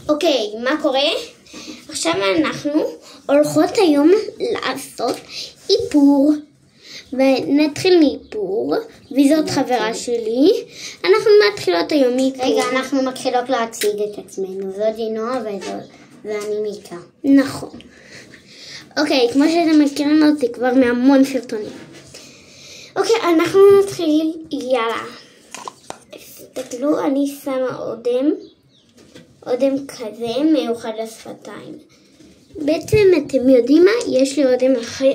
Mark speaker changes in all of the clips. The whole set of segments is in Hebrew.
Speaker 1: אוקיי, מה קורה? עכשיו אנחנו הולכות היום לעשות איפור. ונתחיל מאיפור, וזאת חברה שלי. אנחנו מתחילות היום מאיפור.
Speaker 2: רגע, אנחנו מתחילות להציג את עצמנו. זו דינוע ואני מיקה.
Speaker 1: נכון. אוקיי, כמו שאתם מכירים אותי כבר מהמון סרטונים. אוקיי, אנחנו נתחיל. יאללה. תסתכלו, אני שמה אודם כזה מיוחד לשפתיים. בעצם אתם יודעים מה? יש לי אודם אחר,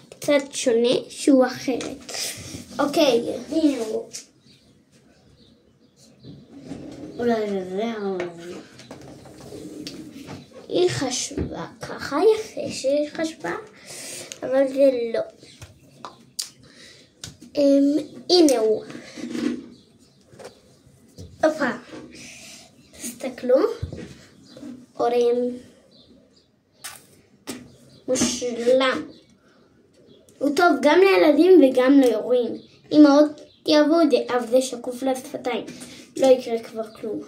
Speaker 1: קצת שונה, שהוא אחרת. אוקיי, הנה הוא.
Speaker 2: אולי זה או זה.
Speaker 1: היא חשבה ככה, יפה שהיא חשבה, אבל זה לא. הנה הוא. אופה. תסתכלו. אורם. מושלם. הוא טוב גם לילדים וגם להורים. אמהות יעבו את זה, אבל זה שקוף לשפתיים. לא יקרה כבר כלום.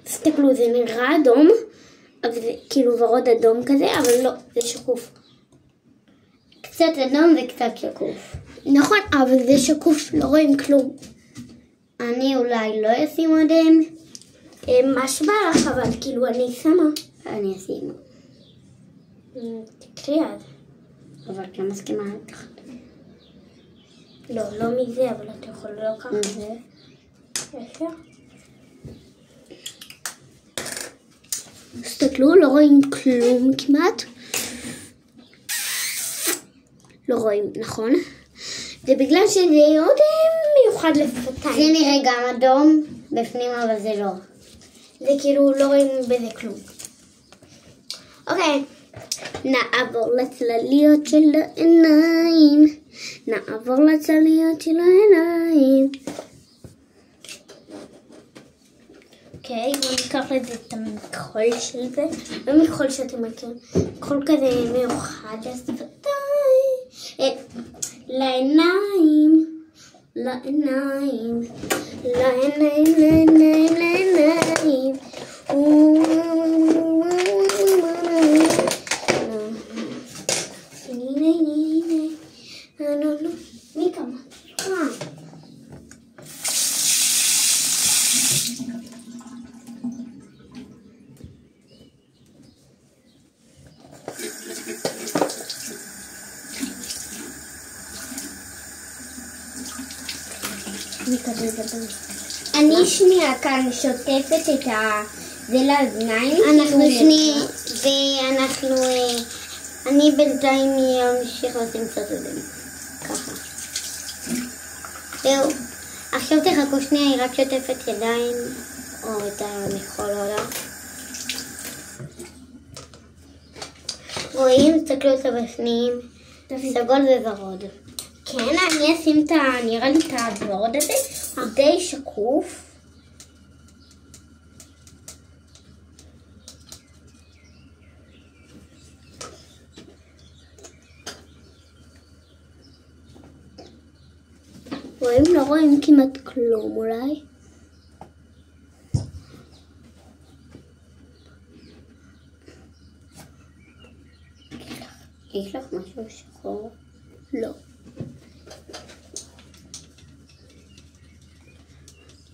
Speaker 1: תסתכלו, זה נראה אדום, אבל זה כאילו ורוד אדום כזה, אבל לא, זה שקוף.
Speaker 2: קצת אדום וקצת שקוף.
Speaker 1: נכון, אבל זה שקוף, לא רואים כלום.
Speaker 2: אני אולי לא אשים אודם.
Speaker 1: מה שבא לך, אבל כאילו אני שמה.
Speaker 2: אני אשים.
Speaker 1: תקרי אז.
Speaker 2: אבל לא מסכימה לקחת.
Speaker 1: לא, לא מזה, אבל אתה יכול לקחת.
Speaker 2: מזה.
Speaker 1: יפה. תסתכלו, לא רואים כלום כמעט. לא רואים, נכון? זה בגלל שזה אודם מיוחד לשפתיים.
Speaker 2: זה נראה גם אדום בפנים, אבל זה לא.
Speaker 1: זה כאילו לא רואים בזה כלום. אוקיי. נעבור לצלליות של העיניים. נעבור לצלליות של העיניים. אוקיי, בואו ניקח לזה את המכחול של זה. לא מכחול שאתם מכירים. מכחול כזה מיוחד לשפתיים. לעיניים. לעיניים. לעיניים, לעיניים, לעיניים. מי כמה? אני שנייה כאן שוטפת את זה לאוזניים.
Speaker 2: אנחנו שני, ואנחנו, אני בינתיים אמשיך לשים קצת אודם. ככה. זהו. עכשיו תחכו שנייה, היא רק שוטפת ידיים, או את המכחול עולה. רואים? תסתכלו את הבפנים. סגול וורוד.
Speaker 1: כן, אני אשים נראה לי את הוורוד הזה, הוא די שקוף. רואים? לא רואים כמעט כלום אולי.
Speaker 2: יש לך משהו שחור?
Speaker 1: לא.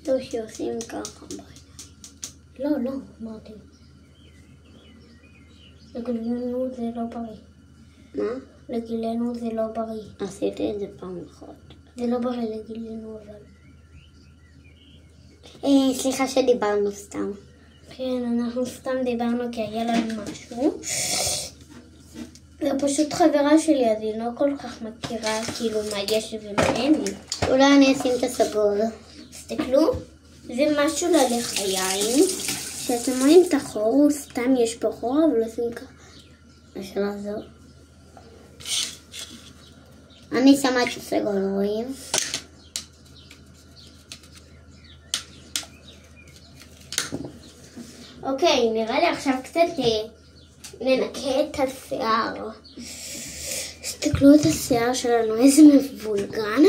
Speaker 2: טוב שעושים ככה בעיניים.
Speaker 1: לא, אמרתי. לגילנו זה לא בריא.
Speaker 2: מה?
Speaker 1: לגילנו זה לא בריא.
Speaker 2: עשיתי את זה פעם אחת.
Speaker 1: זה לא בריא לגילנו אבל.
Speaker 2: סליחה שדיברנו סתם.
Speaker 1: כן, אנחנו סתם דיברנו כי היה לנו משהו. זה פשוט חברה שלי, אז היא לא כל כך מכירה כאילו מה יש ומה אין לי.
Speaker 2: אולי אני אשים את הסגול.
Speaker 1: תסתכלו, זה משהו ללחיים. שאתם רואים את החור, הוא סתם יש פה חור, אבל עושים ככה.
Speaker 2: אפשר לעזור. אני שמה את הסגול, רואים?
Speaker 1: אוקיי, נראה לי עכשיו קצת ננקה את השיער. תסתכלו את השיער שלנו, איזה מבולגן.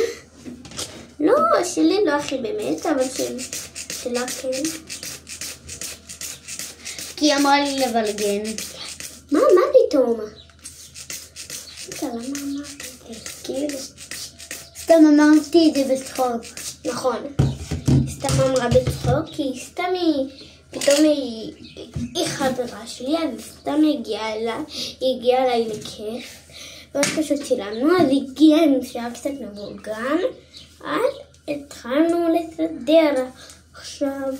Speaker 1: שלי לא הכי באמת, אבל שלה כן.
Speaker 2: כי היא אמרה לי לבלגן.
Speaker 1: מה פתאום? למה אמרתי? כאילו.
Speaker 2: סתם אמרתי את זה בצחוק.
Speaker 1: נכון. סתם אמרה בצחוק, כי סתם פתאום היא חברה שלי, אז סתם היא הגיעה אליי לכיף. ואז פשוט צילמנו, אז הגיעה עם שיער קצת מבולגן, אז התחלנו לסדר עכשיו.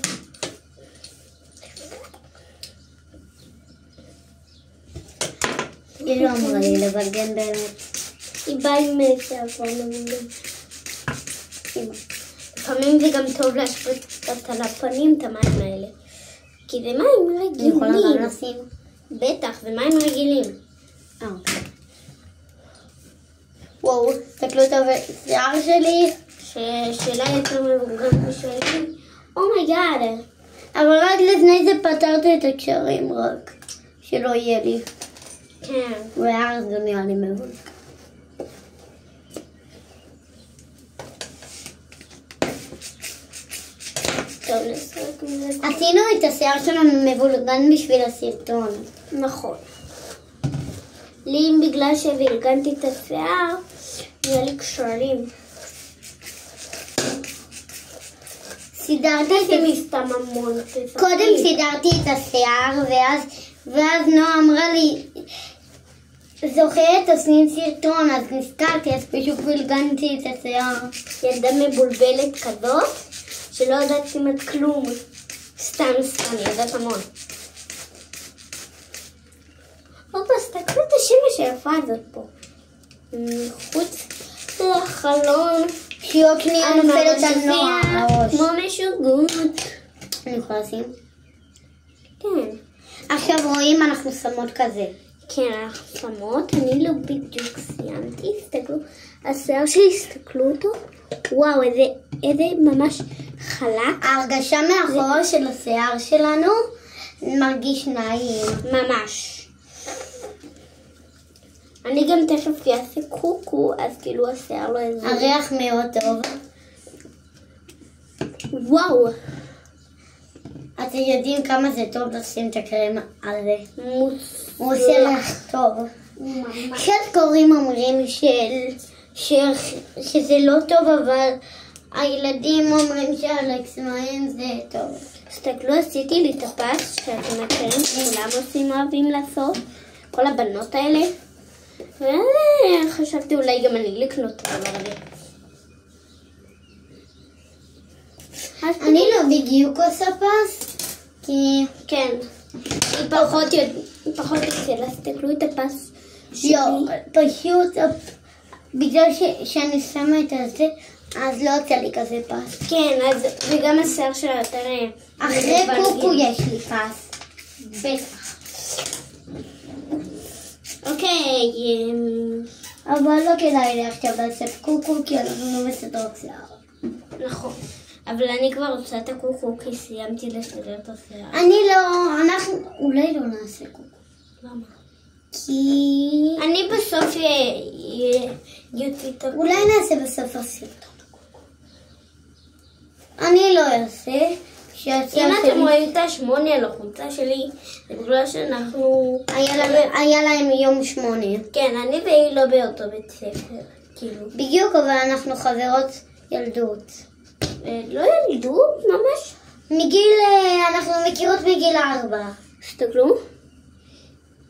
Speaker 2: היא לא אמרה לי לבלגן באמת.
Speaker 1: היא באה עם שיער מבולגן. לפעמים זה גם טוב להשפוט על הפנים את המים האלה. כי זה מים רגילים.
Speaker 2: אני יכולה גם לשים?
Speaker 1: בטח, זה מים רגילים.
Speaker 2: אוקיי. וואו, תסתכלו את השיער שלי.
Speaker 1: שלה יותר מבוגרת משלי. אומייגאד.
Speaker 2: אבל רק לפני זה פתרתי את הקשרים רק. שלא יהיה לי.
Speaker 1: כן.
Speaker 2: ואז זה נראה לי מבולק.
Speaker 1: טוב, נשחק מזה.
Speaker 2: עשינו את השיער שלנו מבולגן בשביל הסרטון.
Speaker 1: נכון. לי בגלל שהבלגנתי את השיער, נהיה לי קשרים.
Speaker 2: סידרתי את
Speaker 1: תשימי סתם המון.
Speaker 2: קודם סידרתי את השיער, ואז נועה אמרה לי, זוכרת עושים סרטון, אז נזכרתי, אז פשוט בלגנתי את השיער.
Speaker 1: ילדה מבולבלת כזאת, שלא יודעת כמעט כלום. סתם, יודעת המון. אופה, תסתכלו את השמש היפה הזאת פה. מחוץ לחלון.
Speaker 2: שיוק שנייה נופלת על נועה הראש.
Speaker 1: כמו משוגעות.
Speaker 2: אני יכולה לשים?
Speaker 1: כן.
Speaker 2: עכשיו רואים, אנחנו שמות כזה.
Speaker 1: כן, אנחנו שמות. אני לא בדיוק סיימתי. תסתכלו. השיער שלי, הסתכלו אותו. וואו, איזה ממש חלק.
Speaker 2: ההרגשה מאחור של השיער שלנו מרגיש נעים.
Speaker 1: ממש. אני גם תכף אעשה קוקו, אז כאילו השיער לא יזור.
Speaker 2: הריח מאוד טוב.
Speaker 1: וואו.
Speaker 2: אתם יודעים כמה זה טוב לשים את הקרם על זה. הוא עושה
Speaker 1: מוצלח.
Speaker 2: לך טוב. קצת קוראים אומרים שזה לא טוב, אבל הילדים אומרים שאלכס מים זה טוב.
Speaker 1: תסתכלו, עשיתי לי את הפס שאתם מכירים, כולם עושים אוהבים לעשות, כל הבנות האלה. וחשבתי אולי גם אני לקנות את הדבר הזה.
Speaker 2: אני לא בדיוק עושה פס, כי...
Speaker 1: כן, היא פחות יוצא, תסתכלו את הפס שלי.
Speaker 2: לא, פשוט בגלל שאני שמה את הזה, אז לא יוצא לי כזה פס.
Speaker 1: כן, אז וגם השיער שלה יותר...
Speaker 2: אחרי קוקו יש לי פס. בטח.
Speaker 1: אוקיי.
Speaker 2: אבל לא כדאי לי עכשיו לעשות קוקו, כי אנחנו לא מסדרות שיער.
Speaker 1: נכון. אבל אני כבר רוצה את הקוקו, כי סיימתי לסדר את השיער.
Speaker 2: אני לא, אנחנו אולי לא נעשה קוקו.
Speaker 1: למה?
Speaker 2: כי...
Speaker 1: אני בסוף יוציא את הקוקו.
Speaker 2: אולי נעשה בסוף הסרטון. אני לא אעשה.
Speaker 1: אם אתם רואים את השמונה על החולצה שלי, זה בגלל שאנחנו...
Speaker 2: היה להם יום 8.
Speaker 1: כן, אני והיא לא באותו בית ספר, כאילו.
Speaker 2: בדיוק, אבל אנחנו חברות ילדות.
Speaker 1: לא ילדות, ממש.
Speaker 2: אנחנו מכירות מגיל 4.
Speaker 1: תסתכלו.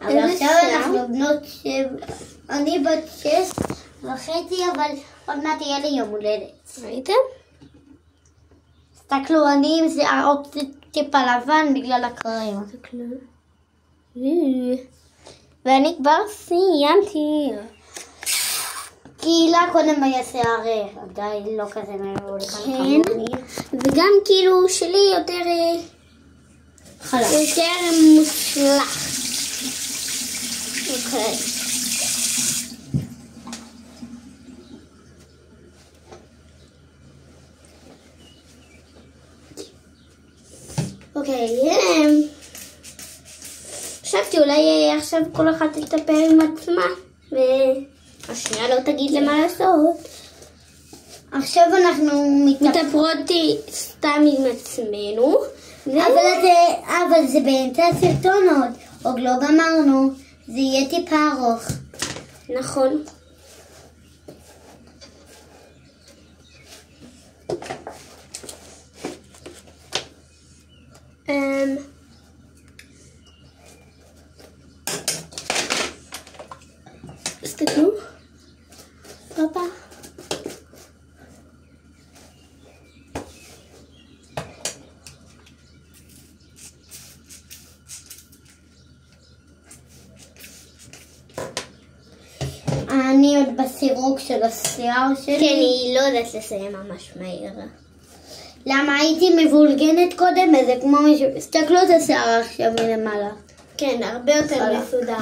Speaker 2: אבל עכשיו אנחנו בנות אני בת 6.5, אבל עוד מעט יהיה לי יום הולדת.
Speaker 1: ראיתם?
Speaker 2: תסתכלו, אני עם שיער טיפה לבן בגלל הקריים.
Speaker 1: תסתכלו. ואני כבר סיימתי.
Speaker 2: כי לה קודם היה שיער עדיין לא כזה מאוד.
Speaker 1: כן. וגם כאילו שלי יותר...
Speaker 2: חלק.
Speaker 1: יותר מוצלח. אוקיי. אוקיי, חשבתי אולי עכשיו כל אחת תטפל עם עצמה, והשנייה לא תגיד למה לעשות.
Speaker 2: עכשיו אנחנו
Speaker 1: מתאפרות סתם עם עצמנו.
Speaker 2: אבל זה באמצע הסרטון עוד לא גמרנו. זה יהיה טיפה ארוך.
Speaker 1: נכון. תסתכלו. פאפה.
Speaker 2: אני עוד בסירוק של השיער שלי.
Speaker 1: כן, היא לא יודעת לסיים ממש מהר.
Speaker 2: למה הייתי מבולגנת קודם, וזה כמו מישהו... תסתכלו את השיער עכשיו מלמעלה.
Speaker 1: כן, הרבה יותר מסודר.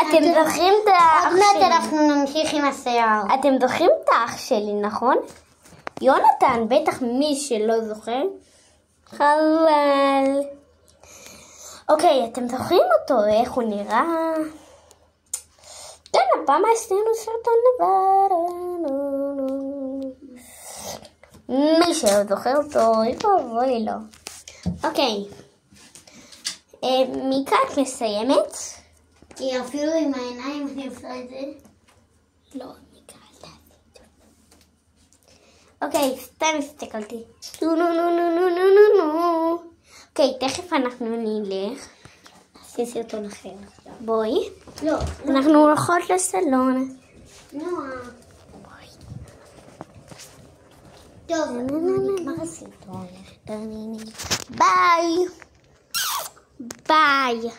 Speaker 1: אתם זוכרים את האח
Speaker 2: עוד מעט
Speaker 1: שלי?
Speaker 2: אנחנו נמשיך עם השיער.
Speaker 1: אתם זוכרים את האח שלי, נכון? יונתן, בטח מי שלא זוכר. חבל. אוקיי, אתם זוכרים אותו, איך הוא נראה? כן, הפעם עשינו סרטון לבד. מי שלא זוכר אותו, אוי לא. אוקיי. מיקה, את מסיימת?
Speaker 2: כי אפילו עם העיניים אני עושה את זה.
Speaker 1: לא, מיקה, אל תעשי. אוקיי, סתם הסתכלתי. נו. אוקיי, תכף אנחנו נלך.
Speaker 2: עשי סרטון אחר.
Speaker 1: בואי.
Speaker 2: לא.
Speaker 1: אנחנו הולכות לסלון.
Speaker 2: נועה. טוב,
Speaker 1: נגמר הסרטון. ביי. ביי.